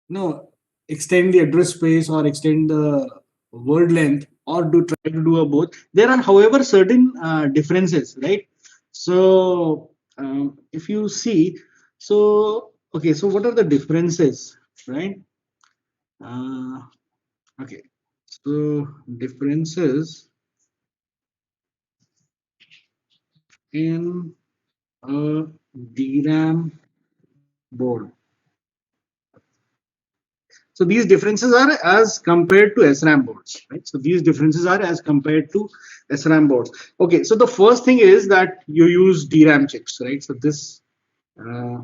no, extend the address space or extend the word length, or do try to do a both. There are, however, certain differences, right? So if you see, so okay, so what are the differences, right? uh, okay, so differences in a DRAM board. So these differences are as compared to SRAM boards, right? So these differences are as compared to SRAM boards. Okay, so the first thing is that you use DRAM chips, right? So uh,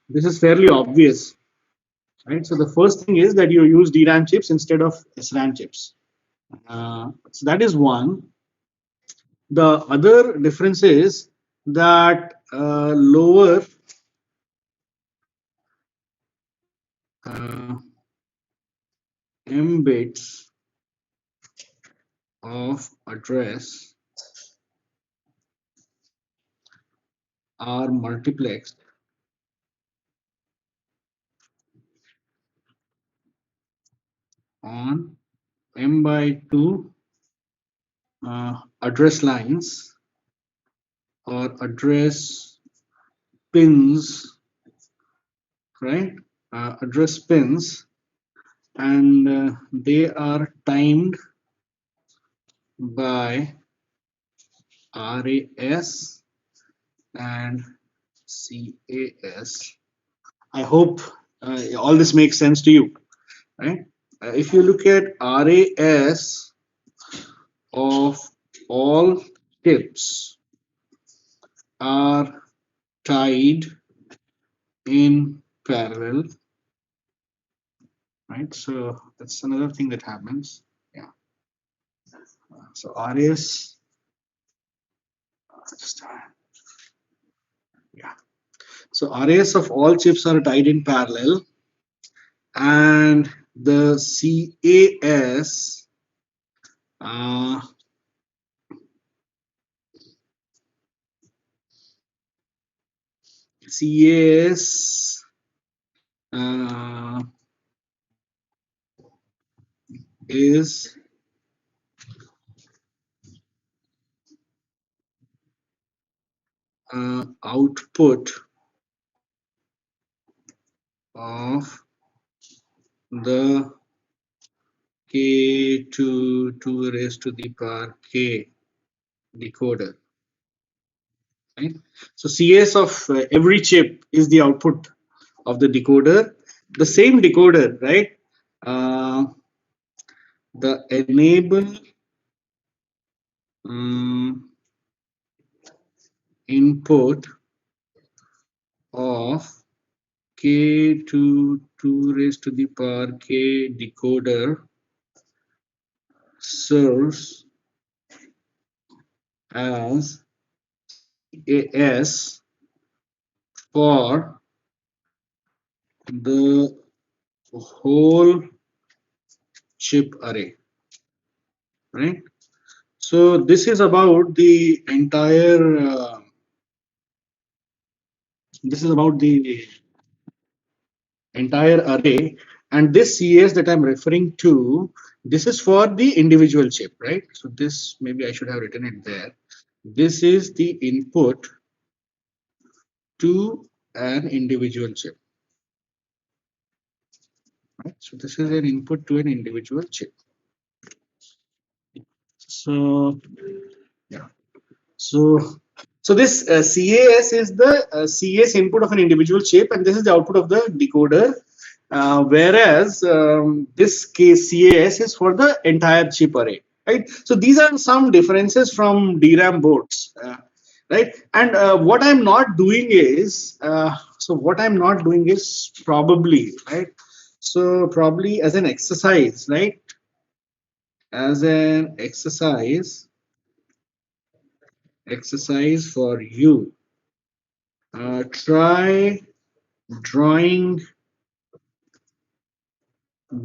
this is fairly obvious, right? So the first thing is that you use DRAM chips instead of SRAM chips. So that is one. The other difference is that lower uh, M bits of address are multiplexed on M by 2 address lines or address pins, right? Address pins, and they are timed by RAS and CAS. I hope all this makes sense to you, right? If you look at RAS of all chips are tied in parallel, right? So that's another thing that happens. Yeah. So RAS, just yeah. So RAS of all chips are tied in parallel, and the CAS uh, CAS uh, is output of the K to 2 raised to the power K decoder, right? So CS of every chip is the output of the decoder. The same decoder, right? The enable um, input of K to 2 raised to the power K decoder serves as CAS for the whole chip array, right? So this is about the entire this is about the entire array, and this CS that I'm referring to, this is for the individual chip, right? So this, maybe I should have written it there. This is the input to an individual chip, right? So this is an input to an individual chip. So yeah, so this CAS is the CS input of an individual chip, and this is the output of the decoder. Whereas this case CAS is for the entire chip array, right? So these are some differences from DRAM boards, right? And what I'm not doing is, probably, right? So probably as an exercise, right? As an exercise for you, try drawing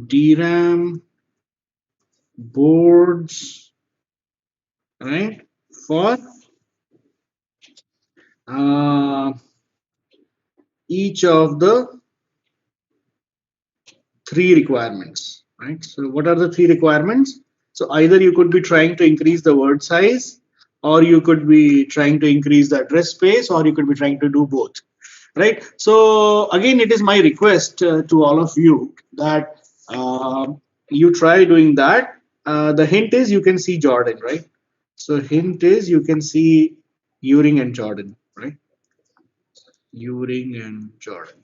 DRAM boards, right, for uh, each of the three requirements, right? So what are the three requirements? So either you could be trying to increase the word size, or you could be trying to increase the address space, or you could be trying to do both, right? So again, it is my request to all of you that you try doing that. The hint is you can see Jordan, right? So hint is you can see Uring and Jordan, right? Uring and Jordan.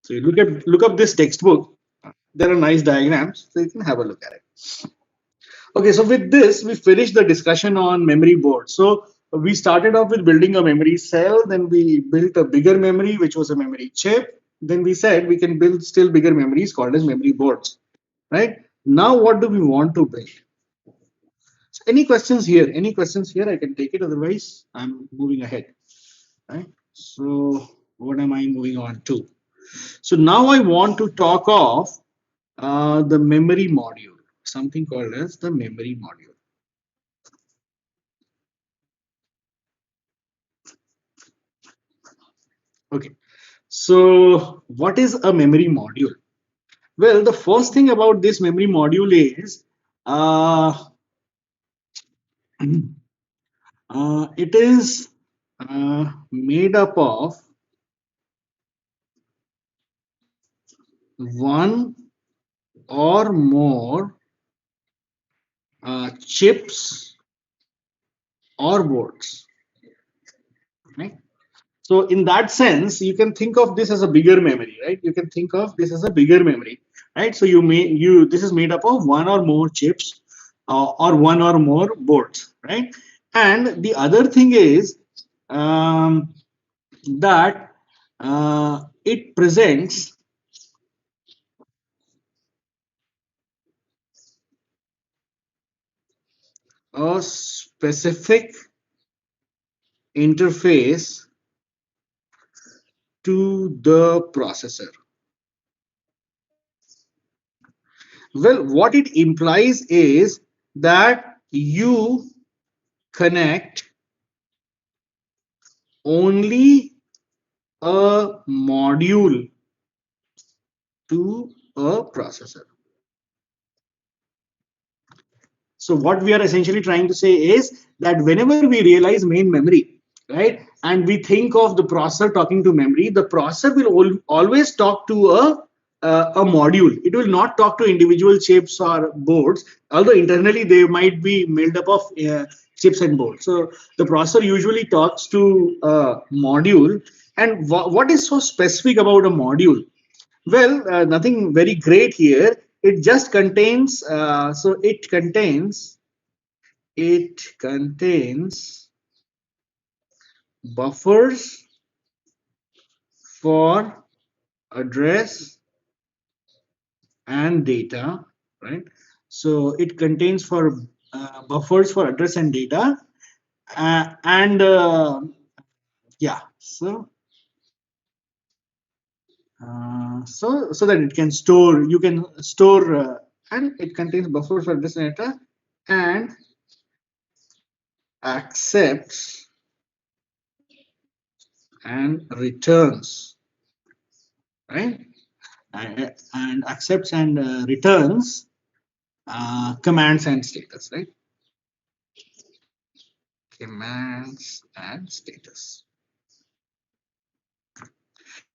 So you look up this textbook. There are nice diagrams, so you can have a look at it. Okay, so with this, we finished the discussion on memory board. So we started off with building a memory cell, then we built a bigger memory, which was a memory chip. Then we said we can build still bigger memories called as memory boards, right? Now, what do we want to build? So any questions here? Any questions here? I can take it. Otherwise, I'm moving ahead, right? So what am I moving on to? So now I want to talk of the memory module, something called as the memory module. Okay, so what is a memory module? Well, the first thing about this memory module is it is made up of one or more chips or boards, right? So in that sense, you can think of this as a bigger memory, right? You can think of this as a bigger memory, right? So this is made up of one or more chips or one or more boards, right? And the other thing is that it presents a specific interface to the processor. Well, what it implies is that you connect only a module to a processor. So what we are essentially trying to say is that whenever we realize main memory, right, and we think of the processor talking to memory, the processor will always talk to a module. It will not talk to individual chips or boards, although internally they might be made up of chips and boards. So the processor usually talks to a module. And what is so specific about a module? Well, nothing very great here. It just contains, it contains buffers for address and data, right? So it contains for buffers for address and data, and yeah, so that it can store, you can store, and it contains buffers for address and data, and accepts and returns, right? And accepts and returns commands and status, right? Commands and status.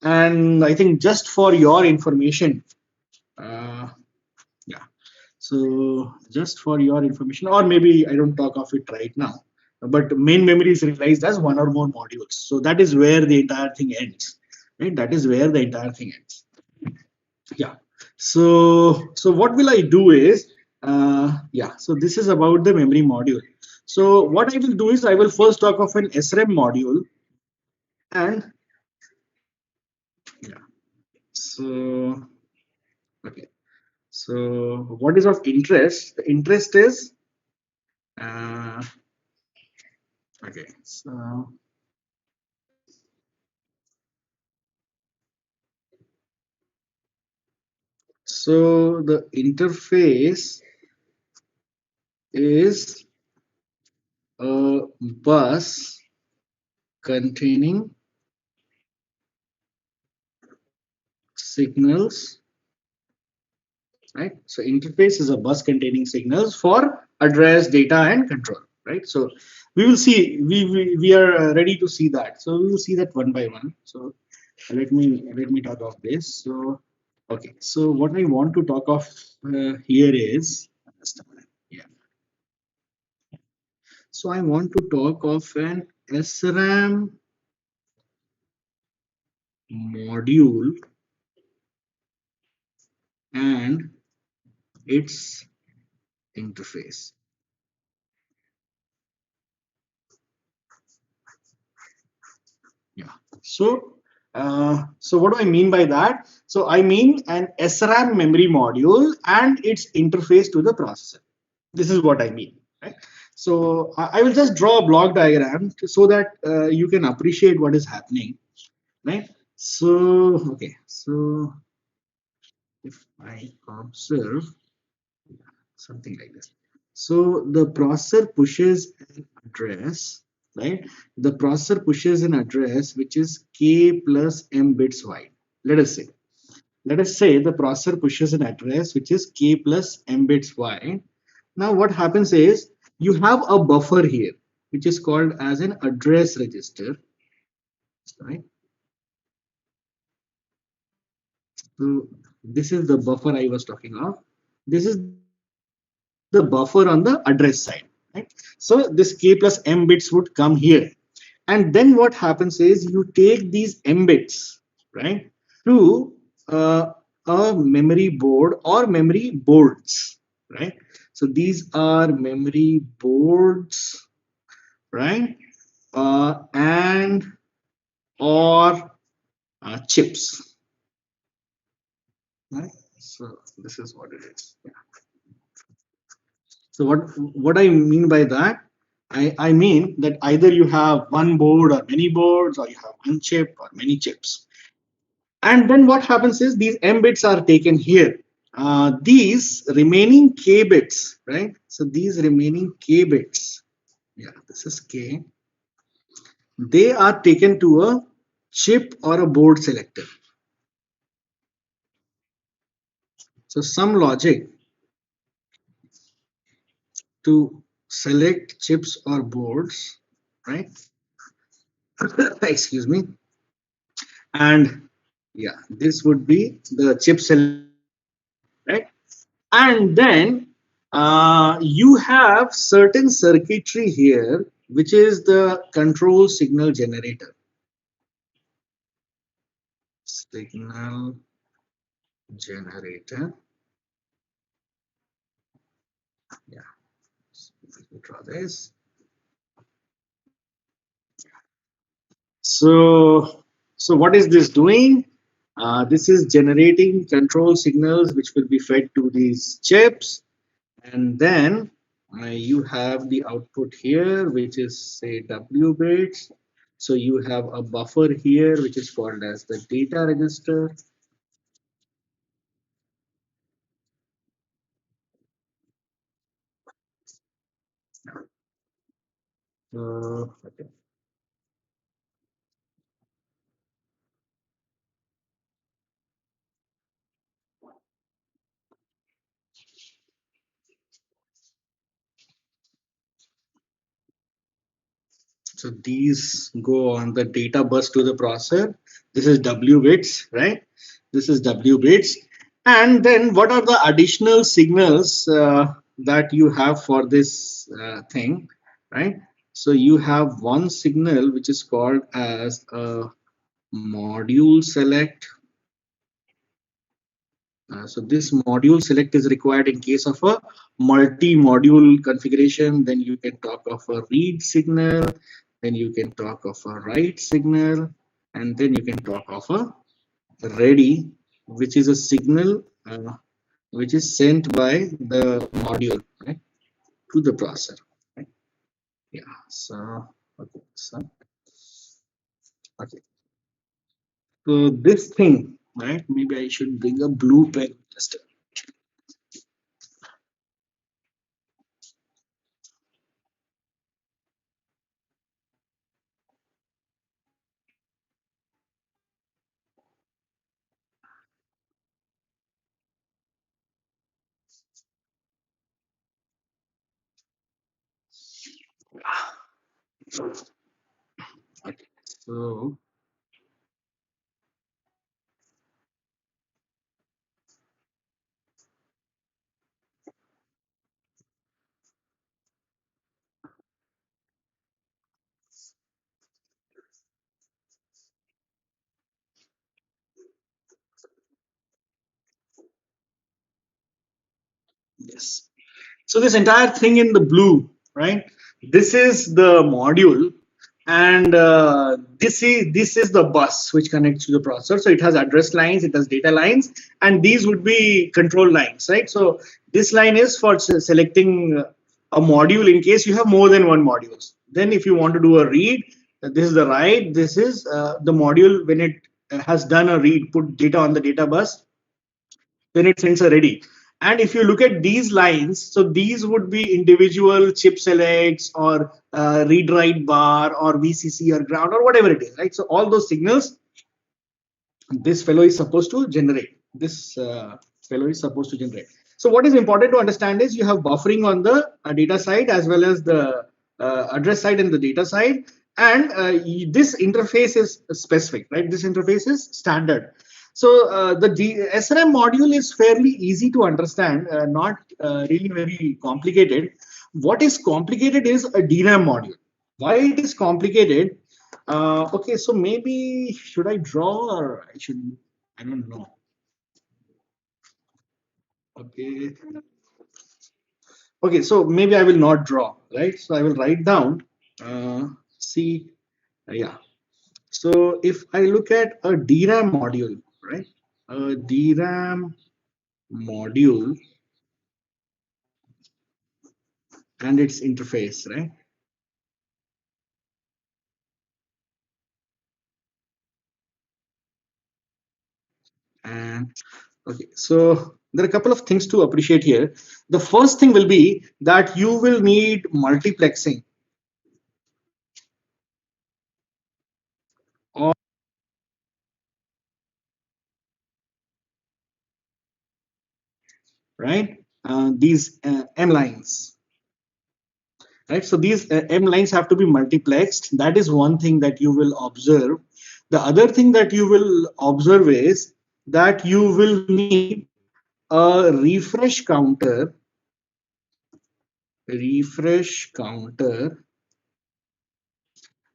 And I think just for your information, yeah. So just for your information, or maybe I don't talk of it right now, but main memory is realized as one or more modules. So that is where the entire thing ends, right? That is where the entire thing ends. Yeah. So what will I do is, yeah, so this is about the memory module. So what I will do is I will first talk of an SRAM module, and yeah, so okay, so what is of interest? The interest is uh, okay, so the interface is a bus containing signals, right? So interface is a bus containing signals for address, data, and control, right? So we will see, we are ready to see that. So we will see that one by one. So let me talk of this. So okay, so what I want to talk of here is just a minute. Yeah. So I want to talk of an SRAM module and its interface. Yeah. So what do I mean by that? So I mean an SRAM memory module and its interface to the processor. This is what I mean, right? So I will just draw a block diagram so that you can appreciate what is happening, right? So okay, so if I observe something like this. So the processor pushes an address, right? The processor pushes an address which is k plus m bits wide. Let us say. Let us say the processor pushes an address which is k plus m bits wide. Now what happens is you have a buffer here which is called as an address register, right? So this is the buffer I was talking of. This is the buffer on the address side, right? So this k plus m bits would come here. And then what happens is you take these m bits, right, to a memory board or memory boards, right? So these are memory boards, right? And or chips, right? So this is what it is. Yeah. So what I mean by that, I mean that either you have one board or many boards, or you have one chip or many chips. And then what happens is these m bits are taken here. These remaining k bits, right? So these remaining k bits, yeah, this is k. They are taken to a chip or a board selector. So some logic to select chips or boards, right? Excuse me. And yeah, this would be the chip select, right? And then you have certain circuitry here which is the control signal generator. Signal generator. Yeah, let me draw this. So what is this doing? This is generating control signals which will be fed to these chips, and then you have the output here which is say W bits. So you have a buffer here which is called as the data register. Okay. So these go on the data bus to the processor. This is W bits, right? This is W bits. And then what are the additional signals that you have for this thing, right? So you have one signal which is called as a module select. So this module select is required in case of a multi-module configuration. Then you can talk of a read signal, then you can talk of a write signal, and then you can talk of a ready, which is a signal which is sent by the module, right, to the processor. Right? Yeah. So okay. Okay. So this thing, right? Maybe I should bring a blue pen. Just Okay. So yes. So this entire thing in the blue, right? This is the module, and this is the bus which connects to the processor. So it has address lines, it has data lines, and these would be control lines, right? So this line is for selecting a module in case you have more than one modules. Then if you want to do a read, this is the write. This is the module when it has done a read, put data on the data bus, then it sends a ready. And if you look at these lines, so these would be individual chip selects or read write bar or VCC or ground or whatever it is, right? So all those signals this fellow is supposed to generate. This fellow is supposed to generate. So what is important to understand is you have buffering on the data side as well as the address side and the data side. And this interface is specific, right? This interface is standard. So the SRAM module is fairly easy to understand, not really very complicated. What is complicated is a DRAM module. Why it is complicated? Okay, so maybe should I draw or I should? I don't know. Okay. Okay, so maybe I will not draw, right? So I will write down. See, yeah. So if I look at a DRAM module, right? A DRAM module and its interface, right? And okay, so there are a couple of things to appreciate here. The first thing will be that you will need multiplexing, or right? These M lines, right? So these M lines have to be multiplexed. That is one thing that you will observe. The other thing that you will observe is that you will need a refresh counter,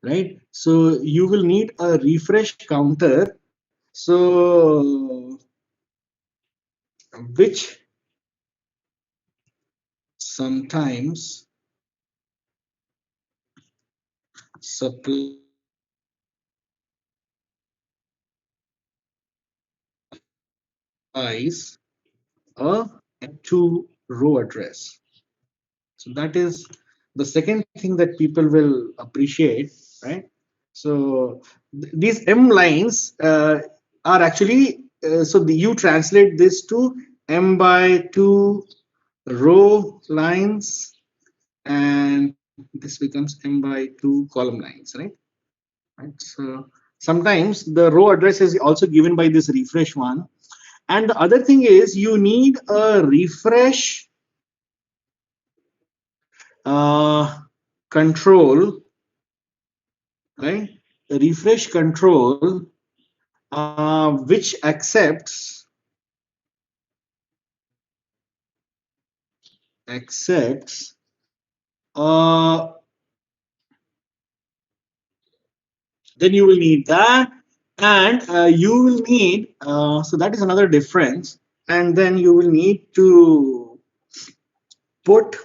right? So you will need a refresh counter. So which sometimes supplies a to row address. So that is the second thing that people will appreciate, right? So these M lines are actually you translate this to M by 2 row lines, and this becomes M by 2 column lines, right? Right. So sometimes the row address is also given by this refresh one. And the other thing is you need a refresh uh, control, right? A refresh control which accepts uh, then you will need that, and you will need so that is another difference, and then you will need to put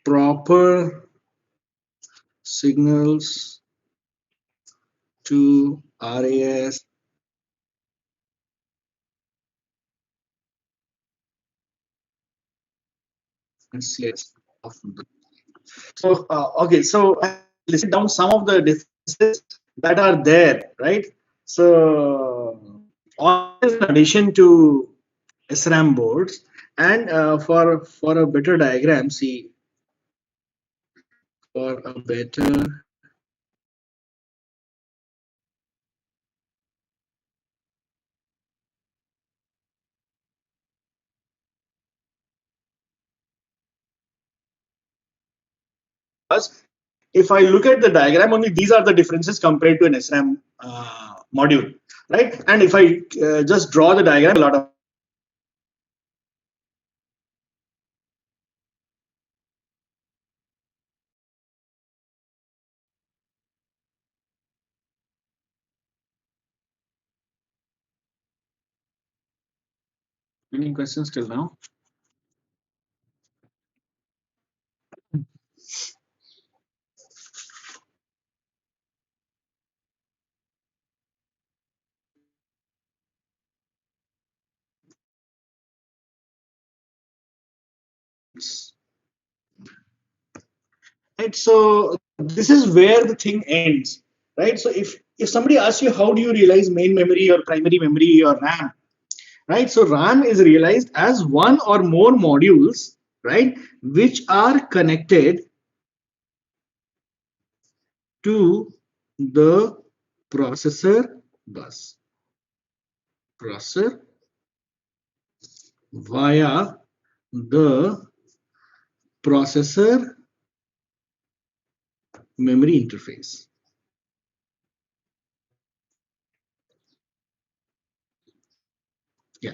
proper signals to RAS and CS of the. So okay, so I listed down some of the differences that are there, right? So all in addition to SRAM boards, and for a better diagram, see, for a better if I look at the diagram, only these are the differences compared to an SRAM module, right? And if I just draw the diagram, a lot of any questions till now? Right. So this is where the thing ends, right? So if somebody asks you how do you realize main memory or primary memory or RAM, right? So RAM is realized as one or more modules, right, which are connected to the processor bus, processor via the processor memory interface. Yeah.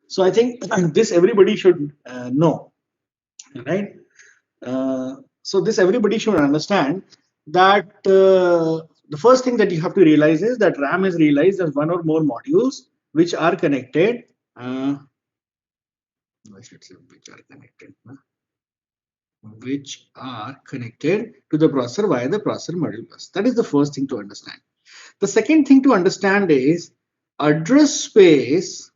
So I think this everybody should know, right? So this everybody should understand that the first thing that you have to realize is that RAM is realized as one or more modules which are connected. I should say which are connected. Which are connected to the processor via the processor module bus. That is the first thing to understand. The second thing to understand is address space,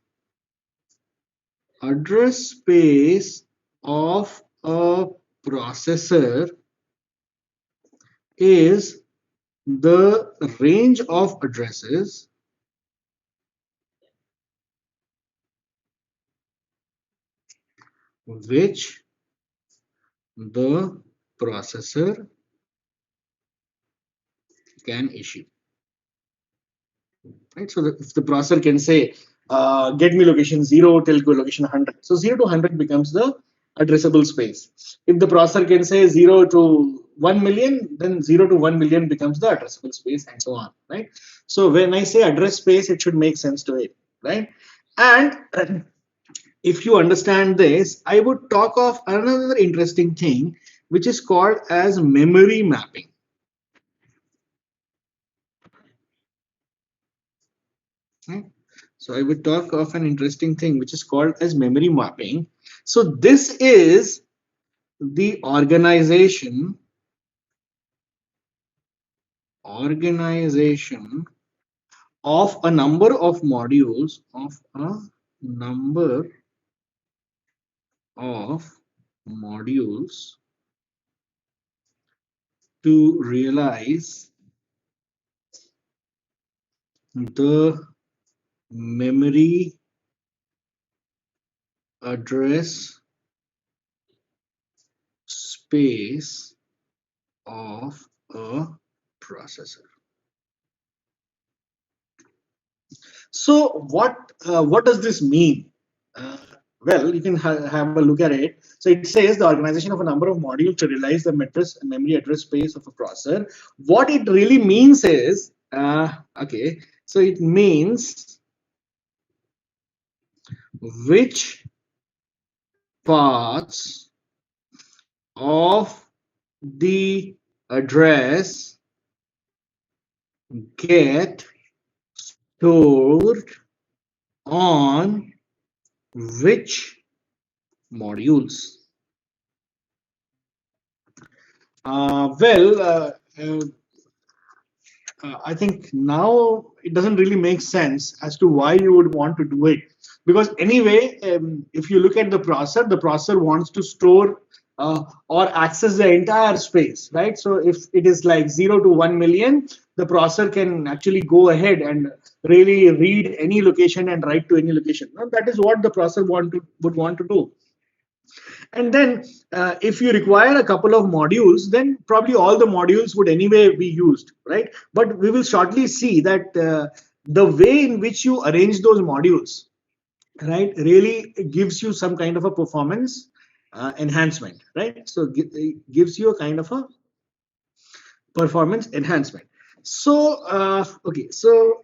address space of a processor is the range of addresses which the processor can issue. Right? So if the processor can say, get me location 0 till location 100. So 0 to 100 becomes the addressable space. If the processor can say 0 to 1 million, then 0 to 1 million becomes the addressable space and so on, right? So when I say address space, it should make sense to it, right? And if you understand this, I would talk of another interesting thing, which is called as memory mapping. Right? So I would talk of an interesting thing which is called as memory mapping. So this is the organization of a number of modules to realize the memory address space of a processor. So what does this mean? Uh, well, you can have a look at it. So it says the organization of a number of modules to realize the memory address space of a processor. What it really means is, okay, so it means which parts of the address get stored on which modules. Well, I think now it doesn't really make sense as to why you would want to do it. Because anyway, if you look at the processor wants to store or access the entire space, right? So if it is like 0 to 1 million, the processor can actually go ahead and really read any location and write to any location. Now, that is what the processor would want to do. And then if you require a couple of modules, then probably all the modules would anyway be used, right? But we will shortly see that the way in which you arrange those modules, right, really gives you some kind of a performance enhancement, right? So it gives you a kind of a performance enhancement. So okay, so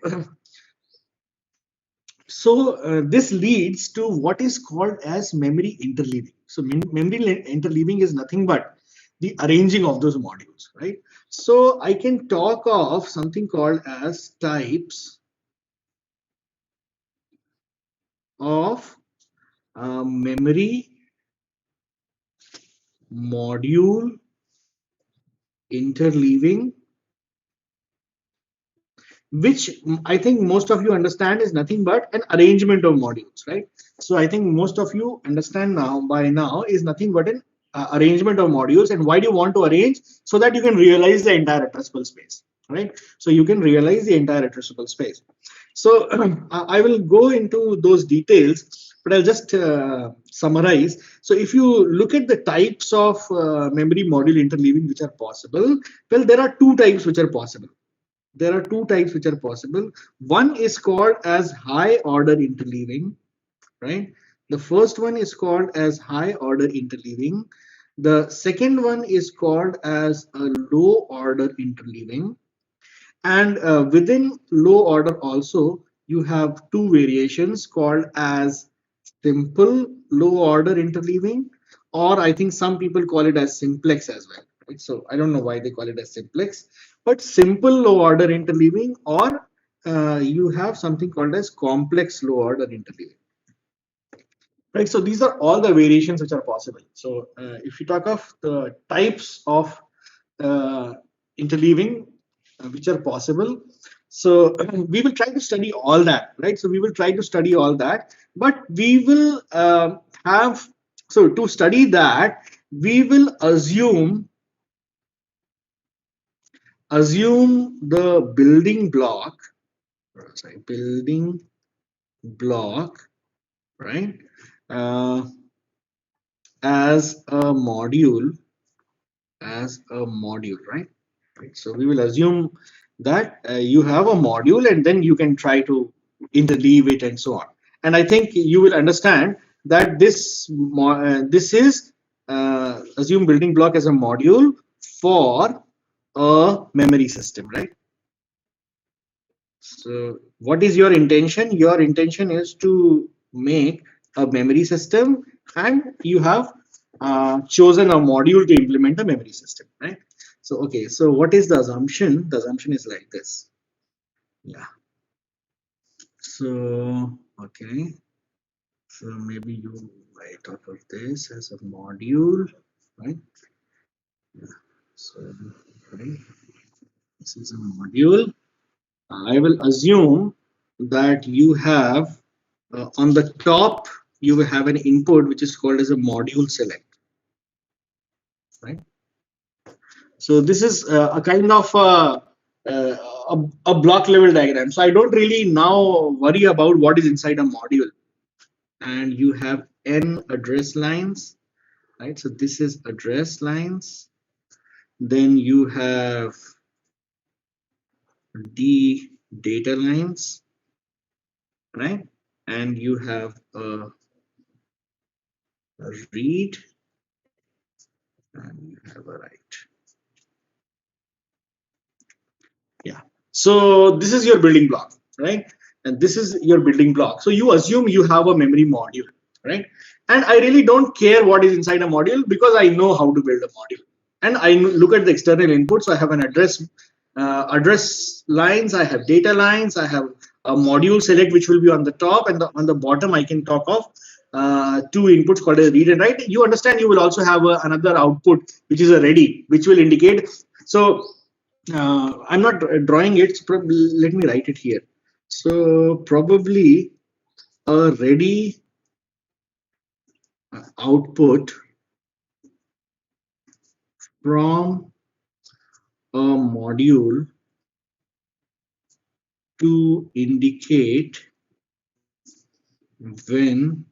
this leads to what is called as memory interleaving. So memory interleaving is nothing but the arranging of those modules, right? So I can talk of something called as types of memory module interleaving, which I think most of you understand is nothing but an arrangement of modules, right? So I think most of you understand now by now is nothing but an arrangement of modules. And why do you want to arrange? So that you can realize the entire addressable space, right? So you can realize the entire addressable space. So I will go into those details, but I'll just summarize. So if you look at the types of memory module interleaving which are possible, well, there are two types which are possible. There are two types which are possible. One is called as high order interleaving, right? The first one is called as high order interleaving. The second one is called as a low order interleaving. And within low order also, you have two variations called as simple low order interleaving, or I think some people call it as simplex as well. Right? So I don't know why they call it as simplex, but simple low order interleaving, or you have something called as complex low order interleaving. Right, so these are all the variations which are possible. So if you talk of the types of uh, interleaving which are possible, so we will try to study all that, right? So we will try to study all that, but we will have, so to study that, we will assume the building block, sorry, building block, right? Uh, as a module, right? Right. So we will assume that you have a module, and then you can try to interleave it and so on. And I think you will understand that this is assume building block as a module for a memory system, right? So what is your intention? Your intention is to make a memory system, and you have chosen a module to implement a memory system, right? So, okay, so what is the assumption? The assumption is like this. Yeah. So, okay. So maybe you write off of this as a module, right? Yeah. So, right. This is a module. I will assume that you have on the top, you will have an input which is called as a module select, right? So this is a kind of a block level diagram. So I don't really now worry about what is inside a module. And you have n address lines, right? So this is address lines. Then you have d data lines, right? And you have a read, and you have a write. Yeah. So this is your building block, right? And this is your building block. So you assume you have a memory module, right? And I really don't care what is inside a module, because I know how to build a module. And I look at the external inputs. So I have an address lines, I have data lines, I have a module select which will be on the top, and on the bottom I can talk of two inputs called as read and write. You understand, you will also have another output which is a ready, which will indicate. So I'm not drawing it, so let me write it here. So probably a ready output from a module to indicate when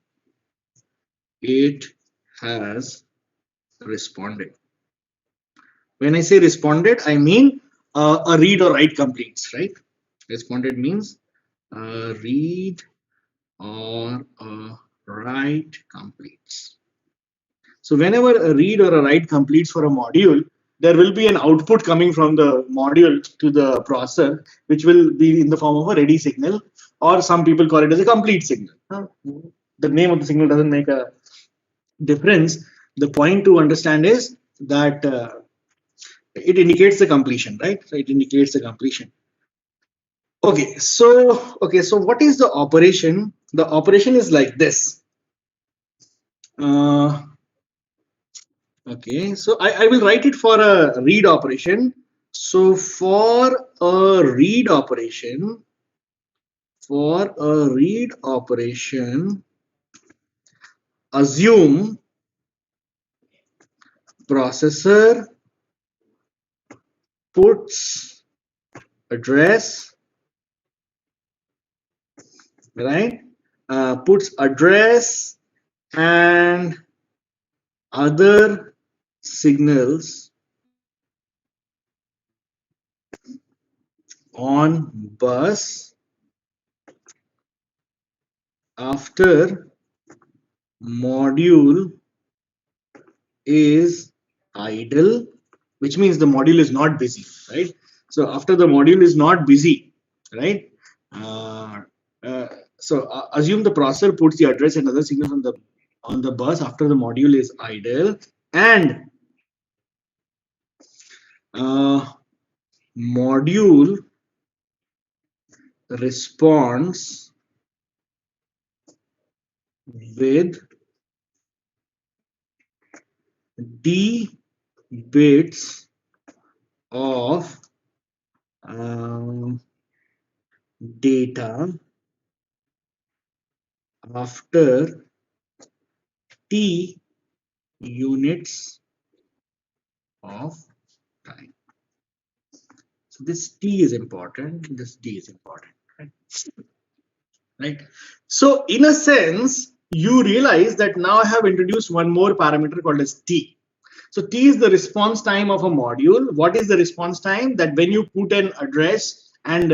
it has responded. When I say responded, I mean a read or write completes, right? Responded means read or a write completes. So whenever a read or a write completes for a module, there will be an output coming from the module to the processor, which will be in the form of a ready signal, or some people call it as a complete signal. The name of the signal doesn't make a difference. The point to understand is that it indicates the completion, right? So it indicates the completion. Okay, so what is the operation? The operation is like this. Okay, so I will write it for a read operation. So for a read operation, assume processor puts address, right? Puts address and other signals on bus after module is idle, which means the module is not busy, right? So after the module is not busy, right? Uh, uh, Assume the processor puts the address and other signals on the bus after the module is idle, and module responds with d bits of data after t units of time. So this t is important, this d is important, right? Right. So in a sense, you realize that now I have introduced one more parameter called as t. So t is the response time of a module. What is the response time? That when you put an address and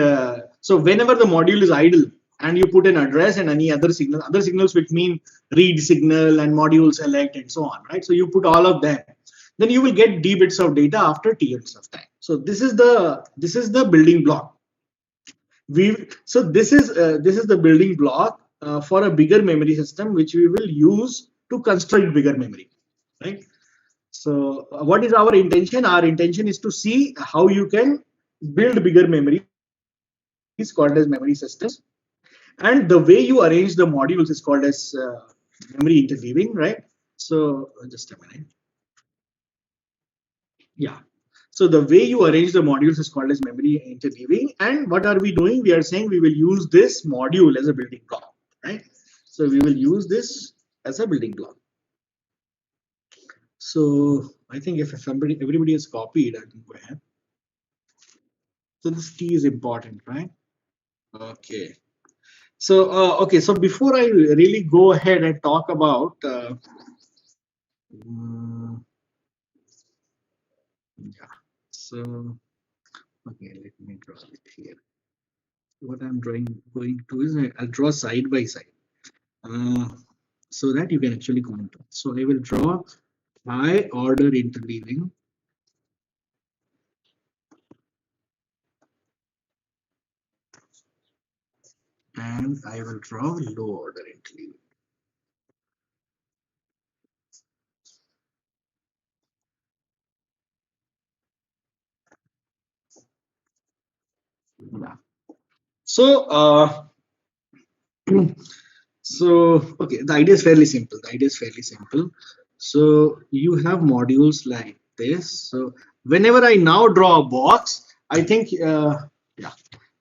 so whenever the module is idle and you put an address and any other signals which mean read signal and module select and so on, right? So you put all of them, then you will get d bits of data after t units of time. So this is the building block. This is the building block for a bigger memory system, which we will use to construct bigger memory, right? So what is our intention? Our intention is to see how you can build bigger memories called as memory systems, and the way you arrange the modules is called as memory interleaving, right? So just a minute. Yeah. So the way you arrange the modules is called as memory interleaving. And what are we doing? We are saying we will use this module as a building block, right? So we will use this as a building block. So I think if everybody has copied, I can go ahead. So this T is important, right? Okay. So okay. So before I really go ahead and talk about yeah. So okay, let me draw it here. What I'm going to is I'll draw side by side so that you can actually comment on. So I will draw high order interleaving and I will draw low order interleaving. Yeah. So okay, the idea is fairly simple. So you have modules like this. So whenever I now draw a box, I think yeah.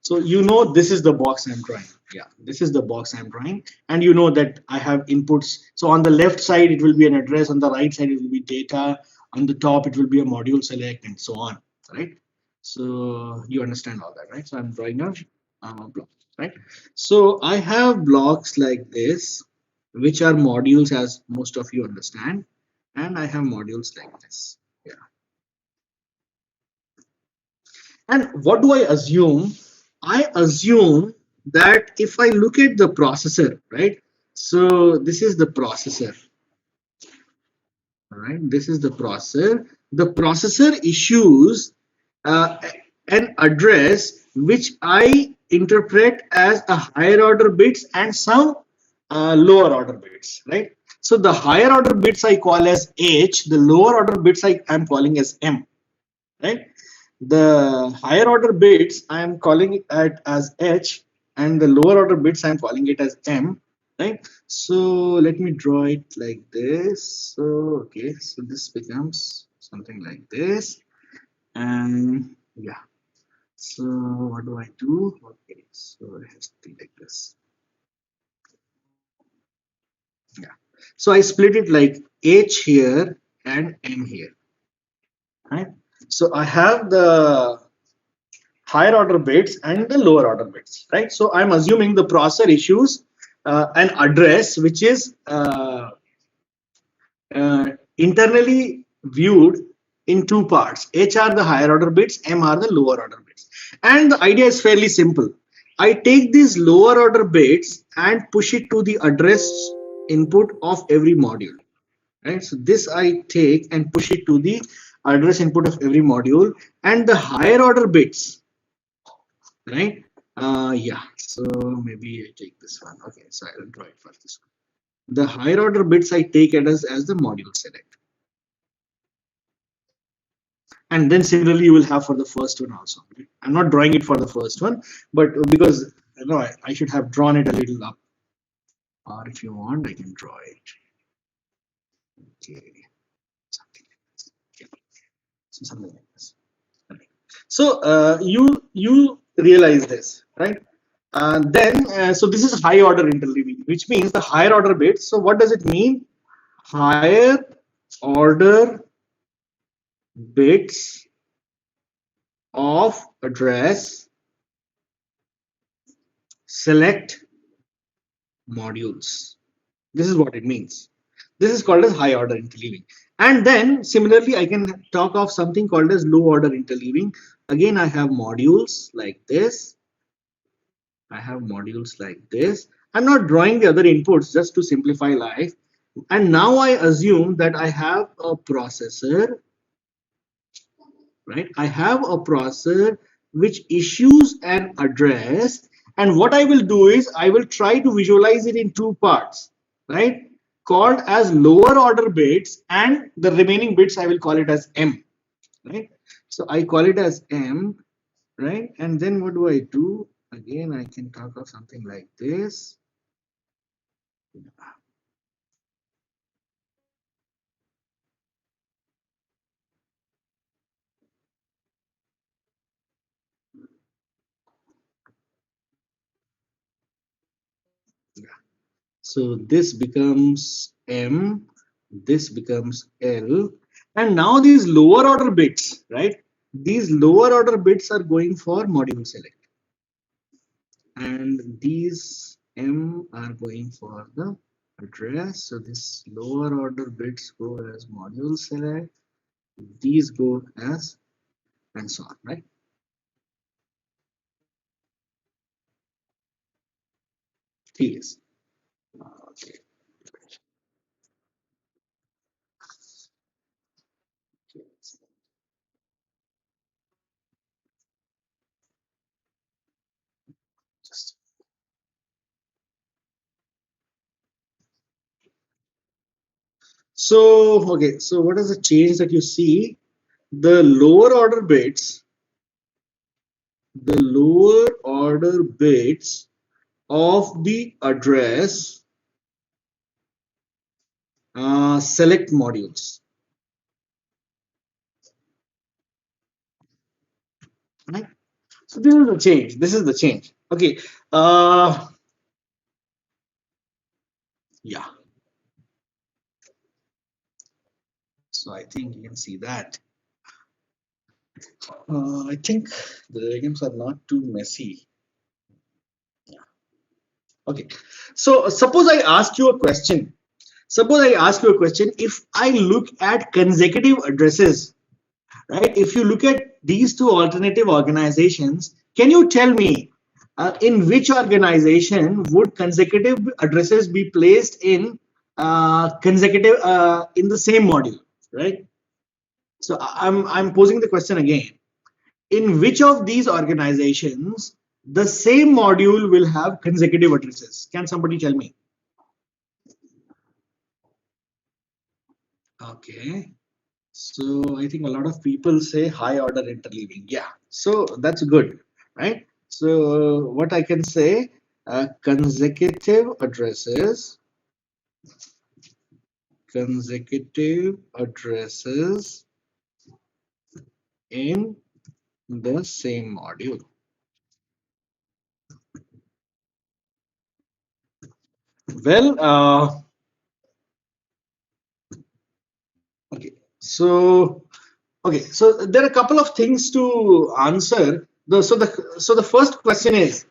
So you know this is the box I'm drawing. Yeah, this is the box I'm drawing, and you know that I have inputs. So on the left side it will be an address, on the right side it will be data, on the top it will be a module select, and so on. Right? So you understand all that, right? So I'm drawing a block, right? So I have blocks like this, which are modules, as most of you understand, and I have modules like this. Yeah. And what do I assume? I assume that if I look at the processor, right? So this is the processor, all right? This is the processor. the processor issues an address which I interpret as a higher order bits and some lower order bits, right? So the higher order bits I call as H, the lower order bits I am calling as M, right? The higher order bits I am calling it as H, and the lower order bits I am calling it as M, right? So let me draw it like this. So okay, so this becomes something like this, and yeah. So what do I do? Okay, so it has to be like this. Yeah. So I split it like H here and M here, right? So I have the higher order bits and the lower order bits, right? So I'm assuming the processor issues an address which is internally viewed in two parts. H are the higher order bits, M are the lower order bits. And the idea is fairly simple. I take these lower order bits and push it to the address input of every module. Right? So this I take and push it to the address input of every module, and the higher order bits, right? Yeah, so maybe I take this one. Okay, so I'll draw it for this one. The higher order bits I take it as the module select. And then similarly you will have for the first one also. I'm not drawing it for the first one, but because you know I should have drawn it a little up, or if you want I can draw it. Okay, something like this. Yeah. So something like this. Okay. So you realize this, right? So this is high order interleaving, which means the higher order bits. So what does it mean? Higher order bits of address select modules. This is what it means. This is called as high order interleaving. And then similarly, I can talk of something called as low order interleaving. Again, I have modules like this. I have modules like this. I'm not drawing the other inputs just to simplify life. And now I assume that I have a processor, right? I have a processor which issues an address, and what I will do is I will try to visualize it in two parts, right? Called as lower order bits, and the remaining bits I will call it as M, right? So I call it as M, right? And then what do I do? Again, I can talk of something like this. So this becomes M, this becomes L, and now these lower order bits, right? These lower order bits are going for module select, and these M are going for the address. So this lower order bits go as module select, these go as, and so on, right? Yes. Okay. Just so okay. So what is the change that you see? The lower order bits, the lower order bits of the address select modules, right? So this is the change. This is the change. Okay. Yeah. So I think you can see that. I think the diagrams are not too messy. Yeah. Okay. So suppose I ask you a question. Suppose I ask you a question. If I look at consecutive addresses, right? If you look at these two alternative organizations, can you tell me in which organization would consecutive addresses be placed in consecutive in the same module, right? So I'm posing the question again. In which of these organizations the same module will have consecutive addresses? Can somebody tell me? Okay. So I think a lot of people say high order interleaving. Yeah. So that's good, right? So what I can say, consecutive addresses in the same module. Well, okay. So there are a couple of things to answer. So the first question is,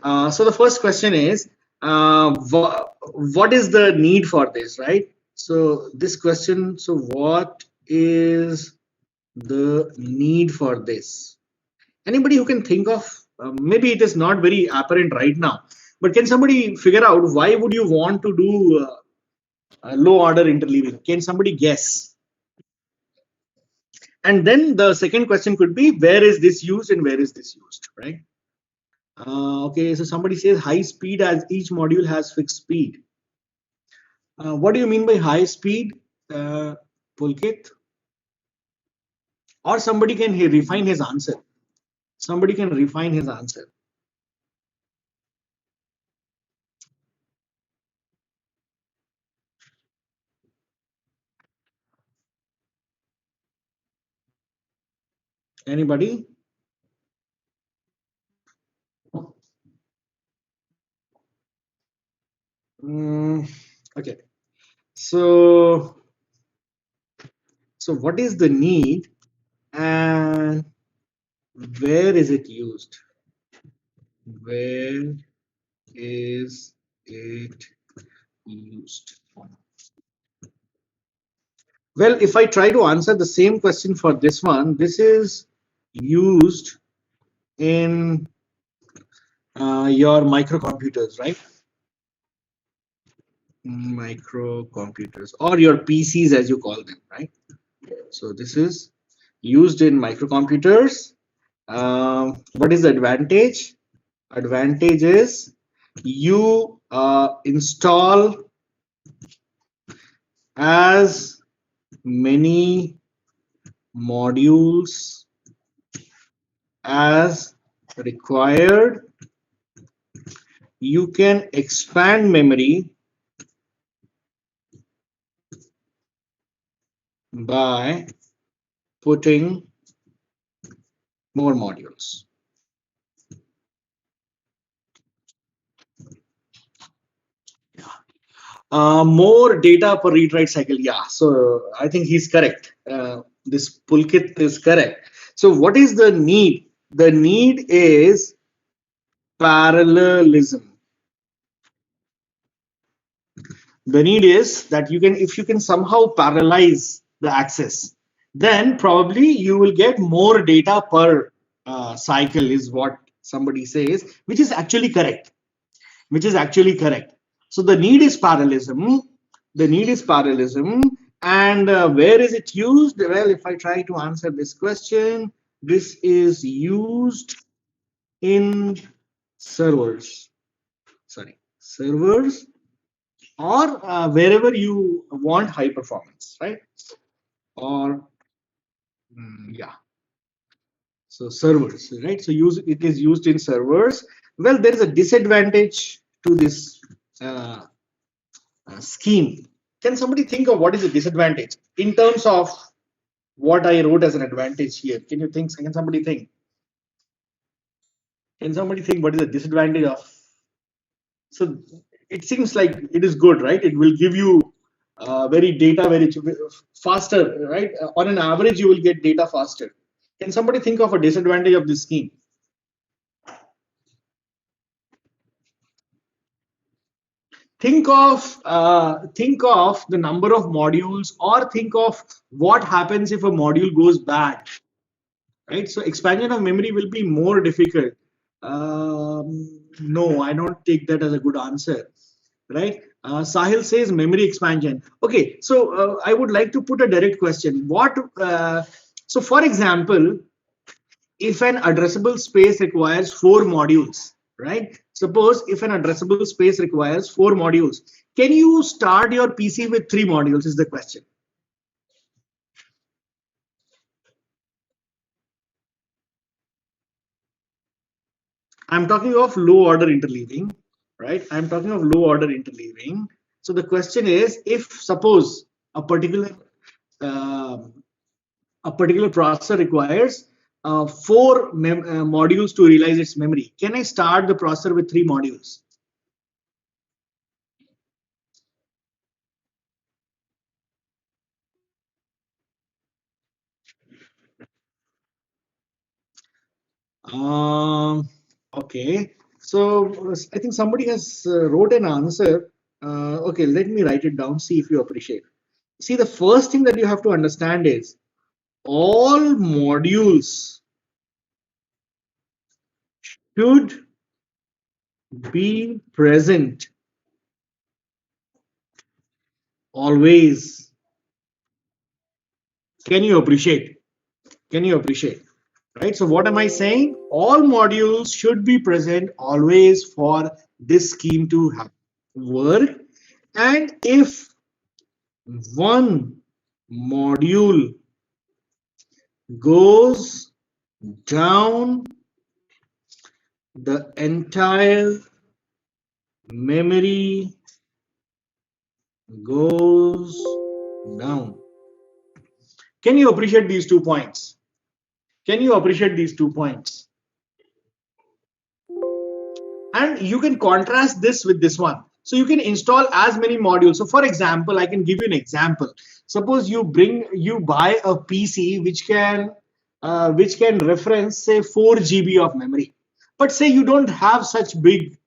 what is the need for this, right? So this question, so what is the need for this? Anybody who can think of, maybe it is not very apparent right now, but can somebody figure out why would you want to do low order interleaving? Can somebody guess? And then the second question could be, where is this used and where is this used, right? Okay, so somebody says high speed as each module has fixed speed. What do you mean by high speed, Pulkit? Or somebody can refine his answer. Somebody can refine his answer. Anybody? Okay. So what is the need and where is it used? Where is it used? Well, if I try to answer the same question for this one, this is used in your microcomputers, right? Microcomputers or your PCs as you call them, right? So this is used in microcomputers. What is the advantage? Advantage is you install as many modules as required. You can expand memory by putting more modules. More data per read write cycle. Yeah, so I think he's correct. This Pulkit is correct. So what is the need? The need is parallelism. The need is that you can, if you can somehow parallelize the access, then probably you will get more data per cycle, is what somebody says, which is actually correct. Which is actually correct. So the need is parallelism. The need is parallelism. And where is it used? Well, if I try to answer this question, this is used in servers. Sorry, servers or wherever you want high performance, right? Or yeah, so servers, right? So it is used in servers. Well, there is a disadvantage to this uh, scheme. Can somebody think of what is the disadvantage in terms of what I wrote as an advantage here? Can you think? Can somebody think? Can somebody think what is the disadvantage of? So it seems like it is good, right? It will give you very data very faster, right? On an average, you will get data faster. Can somebody think of a disadvantage of this scheme? Think of the number of modules, or think of what happens if a module goes bad, right? So expansion of memory will be more difficult. No, I don't take that as a good answer, right? Sahil says memory expansion. Okay, so I would like to put a direct question. So for example, if an addressable space requires four modules, right? Suppose if an addressable space requires four modules, can you start your PC with three modules is the question. I'm talking of low order interleaving, right? I'm talking of low order interleaving. So the question is, if suppose a particular um a particular processor requires four modules to realize its memory, can I start the processor with three modules? Um, okay. So I think somebody has wrote an answer. Okay, let me write it down. See if you appreciate. See, the first thing that you have to understand is all modules should be present always. Can you appreciate? Can you appreciate? Right. So what am I saying? All modules should be present always for this scheme to have work. And if one module goes down, the entire memory goes down. Can you appreciate these 2 points? Can you appreciate these 2 points? And you can contrast this with this one. So you can install as many modules. So for example, I can give you an example. Suppose you buy a PC which can reference say 4 GB of memory, but say you don't have such big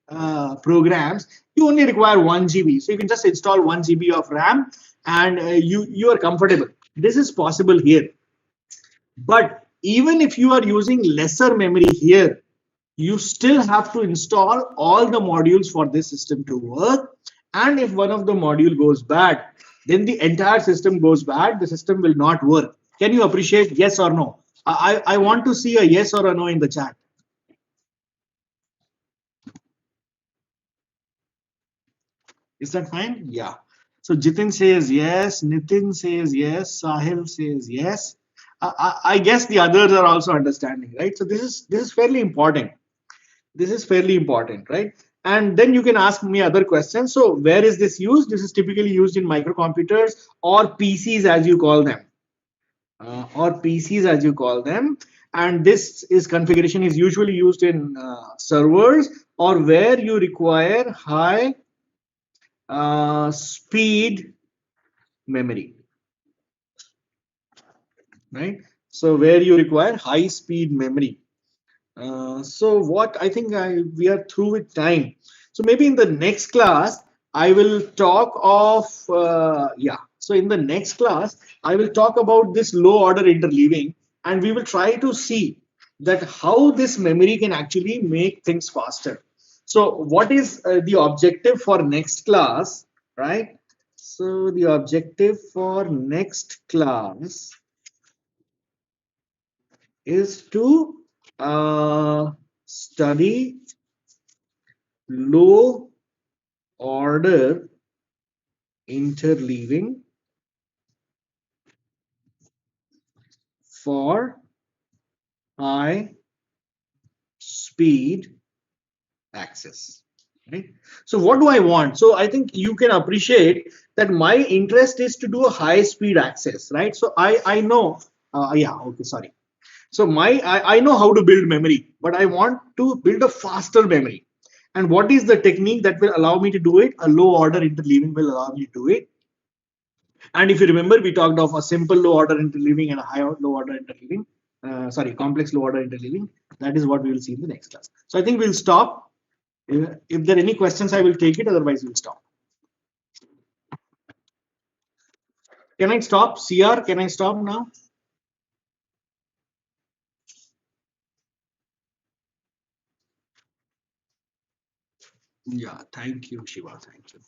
programs, you only require 1 GB, so you can just install 1 GB of RAM, and you are comfortable. This is possible here. But even if you are using lesser memory here, you still have to install all the modules for this system to work. And if one of the module goes bad, then the entire system goes bad. The system will not work. Can you appreciate yes or no? I want to see a yes or a no in the chat. Is that fine? Yeah. So Jitin says yes, Nitin says yes, Sahil says yes. I guess the others are also understanding, right? So this is fairly important. This is fairly important, right? And then you can ask me other questions. So where is this used? This is typically used in microcomputers or PCs as you call them, And this is configuration is usually used in servers or where you require high speed memory, right? So where you require high speed memory. So what I think we are through with time. So maybe in the next class I will talk of yeah. So in the next class I will talk about this low order interleaving, and we will try to see that how this memory can actually make things faster. So what is the objective for next class, right? So the objective for next class is to study low order interleaving for high speed access. Right? So what do I want? So I think you can appreciate that my interest is to do a high speed access, right? So I know, yeah, okay, sorry. So I know how to build memory, but I want to build a faster memory. And what is the technique that will allow me to do it? A low order interleaving will allow me to do it. And if you remember, we talked of a simple low order interleaving and a high low order interleaving. Sorry, complex low order interleaving. That is what we will see in the next class. So I think we'll stop. If there are any questions, I will take it. Otherwise, we'll stop. Can I stop? CR, can I stop now? Yeah, thank you, Shiva. Thank you.